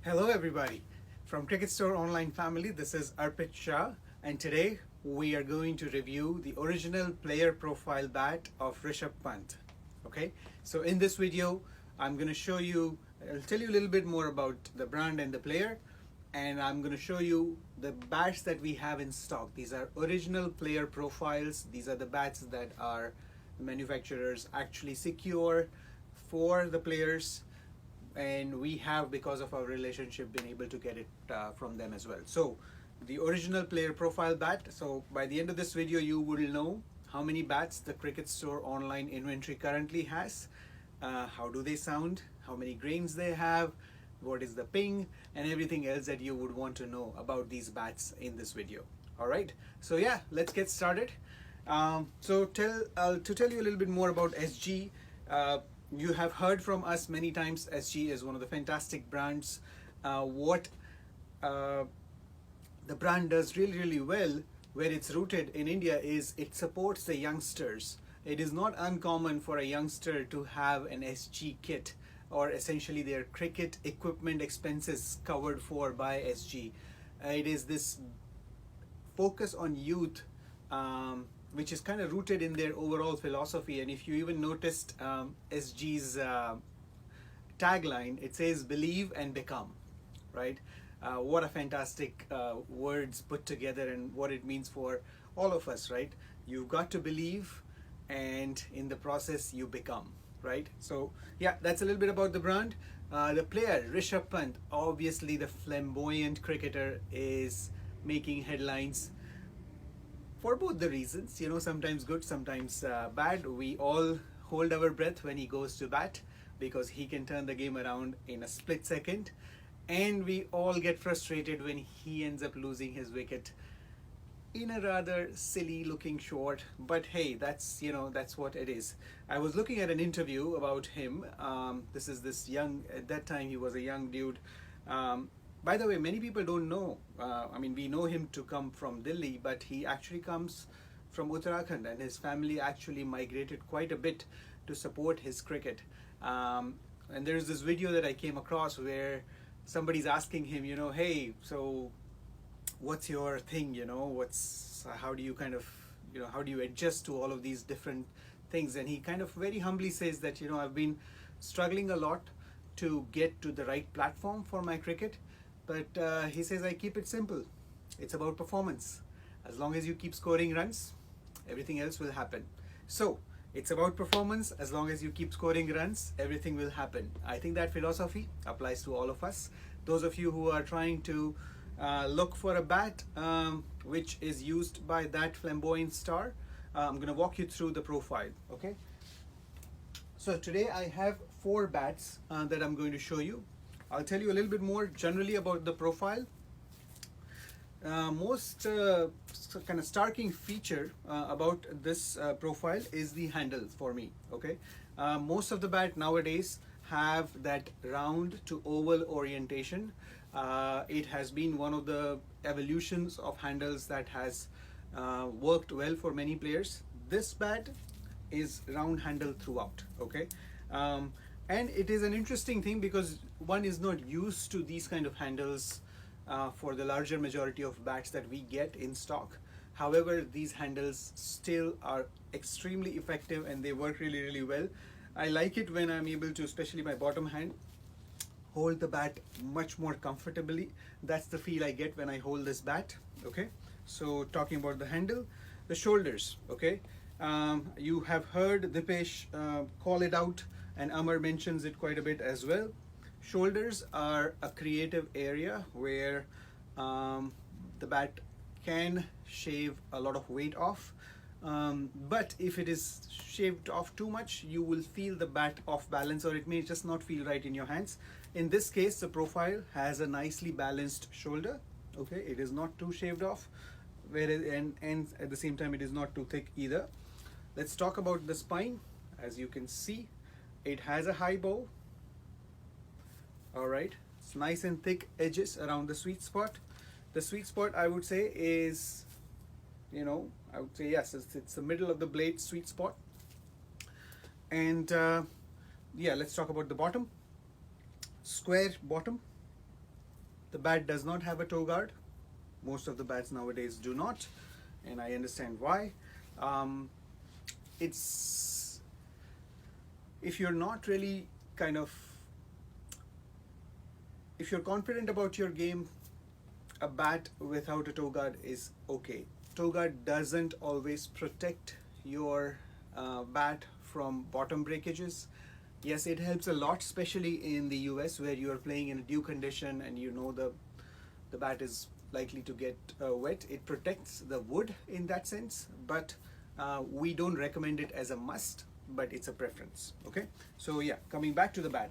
Hello, everybody. From Cricket Store Online family, this is Arpit Shah, and today we are going to review the original player profile bat of Rishab Pant. Okay, so in this video, I'm going to show you, I'll tell you a little bit more about the brand and the player, and I'm going to show you the bats that we have in stock. These are original player profiles. These are the bats that our manufacturers actually secure for the players, and we have, because of our relationship, been able to get it from them as well. So the original player profile bat. So by the end of this video, you will know how many bats the Cricket Store online inventory currently has, how do they sound, how many grains they have, what is the ping, and everything else that you would want to know about these bats in this video. All right, so yeah, let's get started. To tell you a little bit more about SG, you have heard from us many times. SG is one of the fantastic brands. What the brand does really well, where it's rooted in India, is it supports the youngsters. It is not uncommon for a youngster to have an SG kit, or essentially their cricket equipment expenses covered for by SG. It is this focus on youth, which is kind of rooted in their overall philosophy. And if you even noticed SG's tagline, it says "Believe and Become," right? What a fantastic words put together, and what it means for all of us, right? You've got to believe, and in the process you become, right? So yeah, that's a little bit about the brand. The player, Rishab Pant, obviously the flamboyant cricketer, is making headlines for both the reasons, sometimes good, sometimes bad. We all hold our breath when he goes to bat, because he can turn the game around in a split second, and we all get frustrated when he ends up losing his wicket in a rather silly looking shot. But hey, that's what it is. I was looking at an interview about him. This young, at that time he was a young dude. By the way, many people don't know. We know him to come from Delhi, but he actually comes from Uttarakhand, and his family actually migrated quite a bit to support his cricket. And there's this video that I came across where somebody's asking him, hey, so what's your thing? How do you how do you adjust to all of these different things? And he kind of very humbly says that, I've been struggling a lot to get to the right platform for my cricket. But he says, I keep it simple. It's about performance. As long as you keep scoring runs, everything else will happen. So it's about performance. As long as you keep scoring runs, everything will happen. I think that philosophy applies to all of us. Those of you who are trying to look for a bat which is used by that flamboyant star, I'm going to walk you through the profile. Okay. So today I have 4 bats that I'm going to show you. I'll tell you a little bit more generally about the profile. Most kind of starking feature about this profile is the handle for me. Okay, most of the bat nowadays have that round to oval orientation. It has been one of the evolutions of handles that has worked well for many players. This bat is round handle throughout. Okay. And it is an interesting thing because one is not used to these kind of handles for the larger majority of bats that we get in stock. However, these handles still are extremely effective, and they work really well. I like it when I'm able to, especially my bottom hand, hold the bat much more comfortably. That's the feel I get when I hold this bat. Okay, so talking about the handle, the shoulders. Okay, you have heard Dipesh call it out, and Amar mentions it quite a bit as well. Shoulders are a creative area where the bat can shave a lot of weight off, but if it is shaved off too much, you will feel the bat off balance, or it may just not feel right in your hands. In this case, the profile has a nicely balanced shoulder. Okay, it is not too shaved off, whereas and at the same time it is not too thick either. Let's talk about the spine. As you can see, it has a high bow. All right, it's nice and thick edges around the sweet spot. The sweet spot, I would say, is, I would say yes, it's the middle of the blade sweet spot. And yeah, let's talk about the bottom. Square bottom, The bat does not have a toe guard. Most of the bats nowadays do not, and I understand why. It's if you're not really kind of if you're confident about your game, a bat without a toe guard is okay. Toe guard doesn't always protect your bat from bottom breakages. Yes, it helps a lot, especially in the US where you are playing in a dew condition and you know the bat is likely to get wet. It protects the wood in that sense, but we don't recommend it as a must, but it's a preference. Okay, so yeah, coming back to the bat.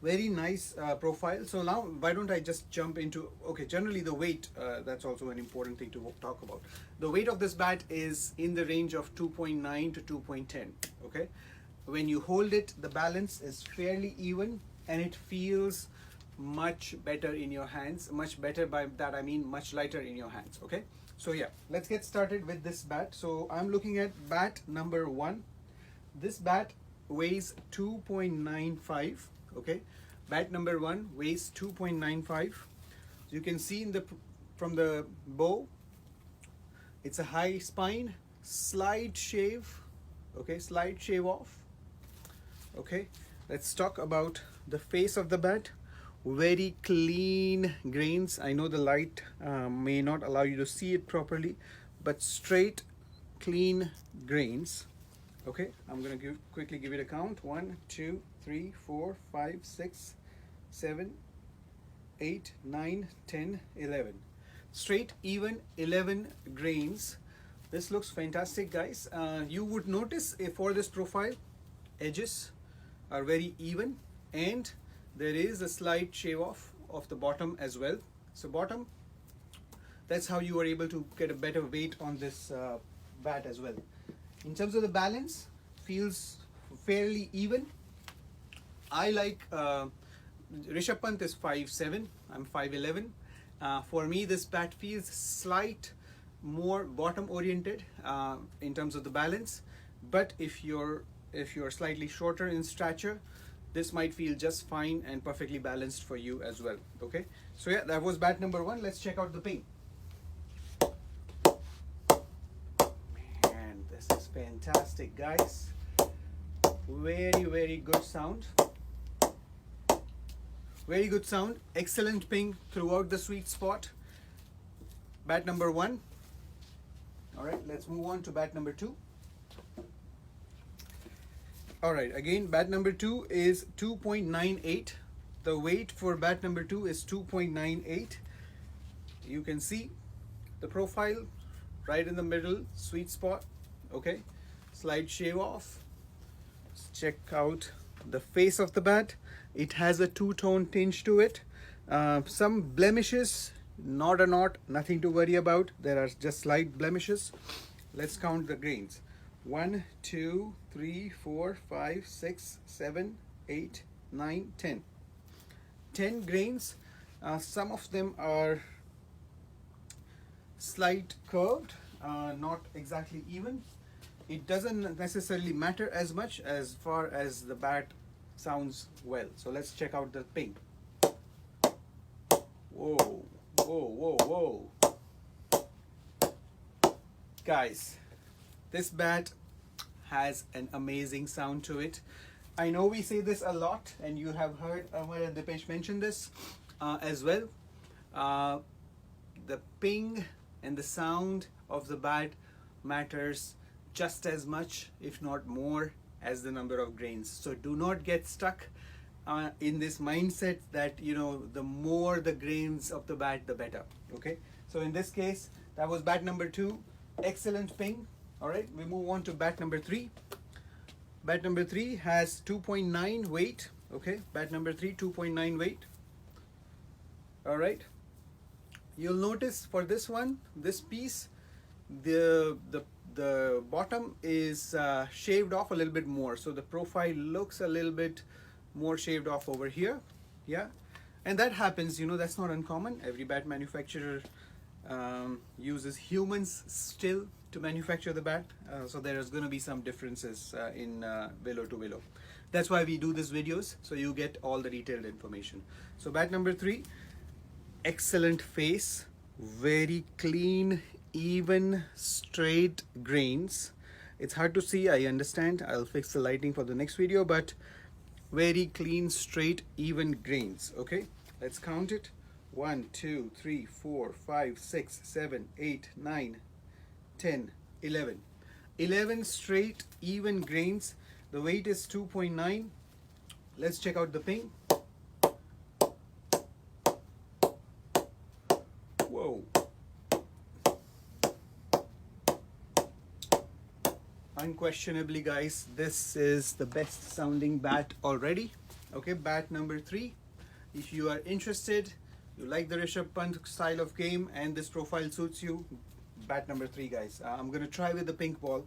Very nice profile. So now why don't I just jump into, okay, generally the weight, that's also an important thing to talk about. The weight of this bat is in the range of 2.9 to 2.10. Okay, when you hold it, the balance is fairly even and it feels much better in your hands. Much better, by that I mean much lighter in your hands. Okay, so yeah, let's get started with this bat. So I'm looking at bat number 1. This bat weighs 2.95. Okay, bat number 1 weighs 2.95. You can see in the from the bow, it's a high spine, slight shave. Okay, slight shave off. Okay, let's talk about the face of the bat. Very clean grains. I know the light may not allow you to see it properly, but straight, clean grains. Okay, I'm gonna quickly give it a count. 1, 2, 3, 4, 5, 6, 7, 8, 9, 10, 11. Straight, even 11 grains. This looks fantastic, guys. You would notice for this profile, edges are very even and there is a slight shave off of the bottom as well. So bottom, that's how you are able to get a better weight on this bat as well. In terms of the balance, feels fairly even. I like Rishab Pant is 5'7", I'm 5'11". For me, this bat feels slight more bottom oriented in terms of the balance. But if you're slightly shorter in stature, this might feel just fine and perfectly balanced for you as well. Okay, so yeah, that was bat number 1. Let's check out the ping. Man, this is fantastic, guys. Very, very good sound. Very good sound. Excellent ping throughout the sweet spot. Bat number 1. All right, let's move on to bat number 2. All right, again, bat number 2 is 2.98. The weight for bat number 2 is 2.98. You can see the profile right in the middle, sweet spot. Okay, slight shave off. Let's check out the face of the bat. It has a two-tone tinge to it. Some blemishes, not a knot, nothing to worry about. There are just slight blemishes. Let's count the grains. 1, 2, 3, 4, 5, 6, 7, 8, 9, 10. 10 grains. Some of them are slight curved, not exactly even. It doesn't necessarily matter as much as far as the bat sounds well. So let's check out the ping. Whoa, whoa, whoa, whoa. Guys, this bat has an amazing sound to it. I know we say this a lot, and you have heard Amar and Dipesh mention this as well. The ping and the sound of the bat matters just as much, if not more, as the number of grains. So do not get stuck in this mindset that, you know, the more the grains of the bat, the better. Okay, so in this case, that was bat number 2. Excellent ping. All right, we move on to bat number 3. Bat number 3 has 2.9 weight. Okay, bat number 3, 2.9 weight. All right, you'll notice for this one, this piece, the bottom is shaved off a little bit more, so the profile looks a little bit more shaved off over here. Yeah, and that happens, you know, that's not uncommon. Every bat manufacturer uses humans still to manufacture the bat, so there is going to be some differences in willow to willow. That's why we do these videos, so you get all the detailed information. So bat number 3, excellent face, very clean, even, straight grains. It's hard to see, I understand. I'll fix the lighting for the next video, but very clean, straight, even grains. Okay, let's count it. 1, 2, 3, 4, 5, 6, 7, 8, 9, 10, 11. 11 straight, even grains. The weight is 2.9. Let's check out the ping. Whoa. Unquestionably, guys, this is the best sounding bat already. Okay, bat number 3. If you are interested, you like the Rishab Pant style of game and this profile suits you, bat number 3, guys. I'm gonna try with the pink ball.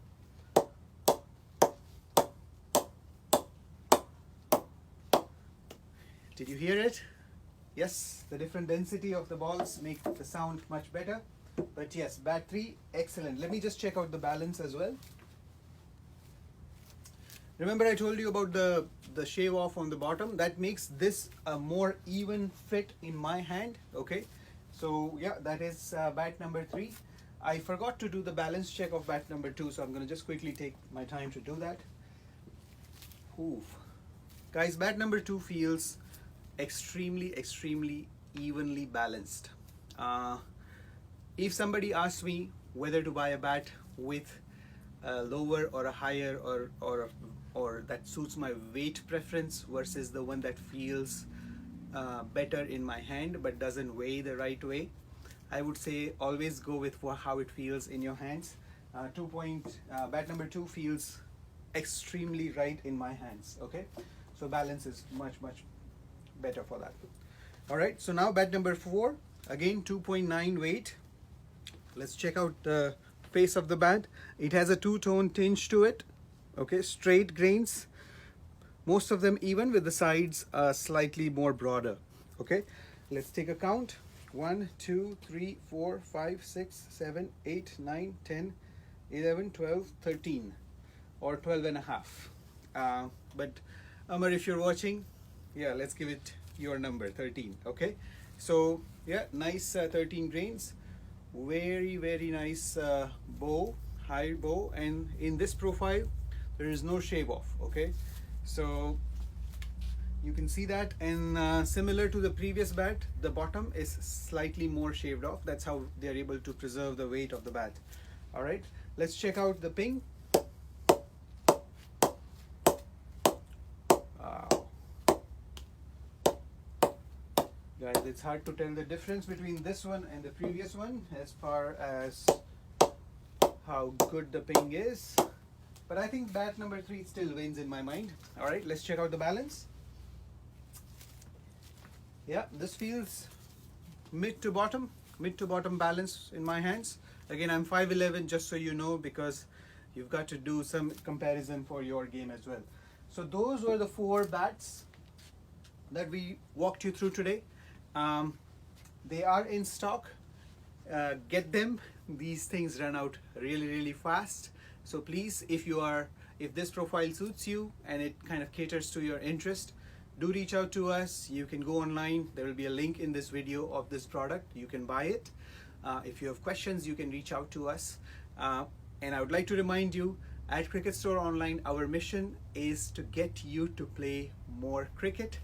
Did you hear it? Yes, the different density of the balls make the sound much better. But yes, bat 3, excellent. Let me just check out the balance as well. Remember I told you about the shave off on the bottom? That makes this a more even fit in my hand. Okay, so yeah, that is bat number 3. I forgot to do the balance check of bat number 2, so I'm going to just quickly take my time to do that. Oof. Guys, bat number 2 feels extremely evenly balanced. If somebody asks me whether to buy a bat with a lower or a higher or that suits my weight preference versus the one that feels better in my hand but doesn't weigh the right way, I would say always go with how it feels in your hands. Bat number 2 feels extremely right in my hands. Okay, so balance is much better for that. All right, so now bat number 4, again 2.9 weight. Let's check out the face of the bat. It has a two-tone tinge to it. Okay, straight grains, most of them even, with the sides slightly more broader. Okay, let's take a count. 1, 2, 3, 4, 5, 6, 7, 8, 9, 10, 11, 12, 13, or 12 and a half. But Amar, if you're watching, yeah, let's give it your number, 13. Okay, so yeah, nice 13 grains. Very nice bow, high bow, and in this profile there is no shave off. Okay, so you can see that, and similar to the previous bat, the bottom is slightly more shaved off. That's how they're able to preserve the weight of the bat. All right, let's check out the ping. Wow. Guys, it's hard to tell the difference between this one and the previous one as far as how good the ping is, but I think bat number 3 still wins in my mind. All right, let's check out the balance. Yeah, this feels mid to bottom balance in my hands. Again, I'm 5'11", just so you know, because you've got to do some comparison for your game as well. So those were the 4 bats that we walked you through today. They are in stock. Get them. These things run out really fast. So please, if this profile suits you and it kind of caters to your interest, do reach out to us. You can go online. There will be a link in this video of this product. You can buy it. If you have questions, you can reach out to us. And I would like to remind you, at Cricket Store Online, our mission is to get you to play more cricket,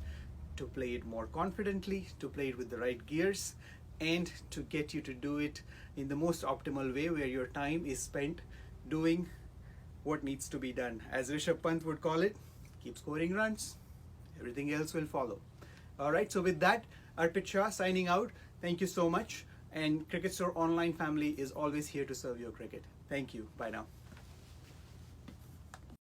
to play it more confidently, to play it with the right gears, and to get you to do it in the most optimal way, where your time is spent doing what needs to be done. As Rishab Pant would call it, keep scoring runs, everything else will follow. All right, so with that, Arpit Shah signing out. Thank you so much, and Cricket Store Online family is always here to serve your cricket. Thank you. Bye now.